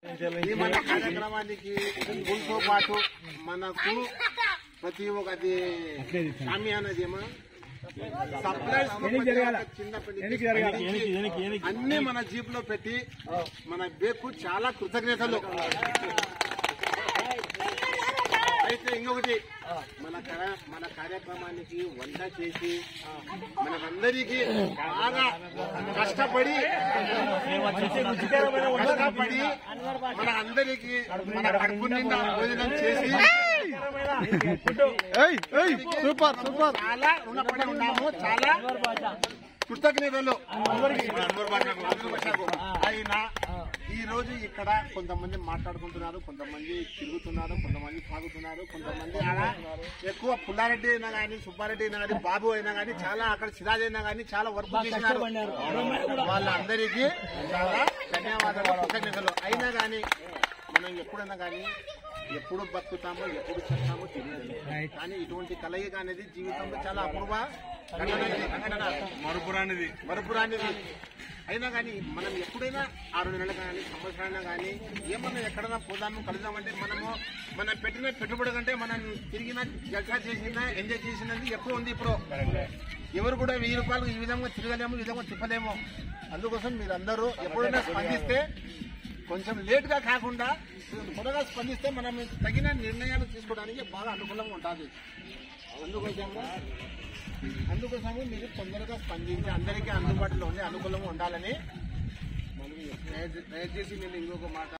ఈ మన కార్యక్రమానికి తో పాటు మనకు ప్రతి ఒక్కటి షామియానాదేమో సప్లైస్ అన్ని మన జీప్ లో పెట్టి మన బేకు చాలా కృతజ్ఞతలు. అయితే ఇంకొకటి మన కార్యక్రమానికి వంట చేసి మనకందరికీ బాగా కష్టపడి మన అందరికీ మన కడుపు నిండా భోజనం చేసి చాలా రుణపడి ఉన్నాము. చాలా కృతజ్ఞతలు. అయినా ఈ రోజు ఇక్కడ కొంతమంది మాట్లాడుకుంటున్నారు, కొంతమంది తిరుగుతున్నారు, కొంతమంది తాగుతున్నారు, కొంతమంది ఎక్కువ పుల్లారెడ్డి అయినా కానీ, సుబ్బారెడ్డి అయినా కానీ, బాబు అయినా కానీ, చాలా అక్కడ సిరాజ్ అయినా కానీ చాలా వర్క్ చేసినారు. వాళ్ళందరికీ చాలా ధన్యవాదాలు, కృతజ్ఞతలు. అయినా కానీ మనం ఎప్పుడైనా కానీ ఎప్పుడు బతుకుతామో ఎప్పుడు చేస్తామో తెలియదు. కానీ ఇటువంటి కలయిక అనేది జీవితంలో చాలా అపూర్వ మరుపురానిది. అయినా కానీ మనం ఎప్పుడైనా 6 నెలలు కానీ సంవత్సరాలైనా కానీ ఏమన్నా ఎక్కడైనా పోదాము కలుద్దామంటే మనం పెట్టిన పెట్టుబడి కంటే మనం తిరిగిన జల్సా చేసిన ఎంజాయ్ చేసినది ఎక్కువ ఉంది. ఇప్పుడు ఎవరు కూడా 1000 రూపాయలు ఈ విధంగా తిరగలేము, ఈ విధంగా తిప్పలేము. అందుకోసం మీరందరూ ఎప్పుడైనా స్పందిస్తే కొంచెం లేట్ గా కాకుండా త్వరగా స్పందిస్తే మనం తగిన నిర్ణయాలు తీసుకోవడానికి బాగా అనుకూలంగా ఉంటుంది. అందుకోసము మీరు తొందరగా స్పందించి అందరికీ అందుబాటులో ఉండి అనుకూలంగా ఉండాలని దయచేసి నేను ఇంకొక మాట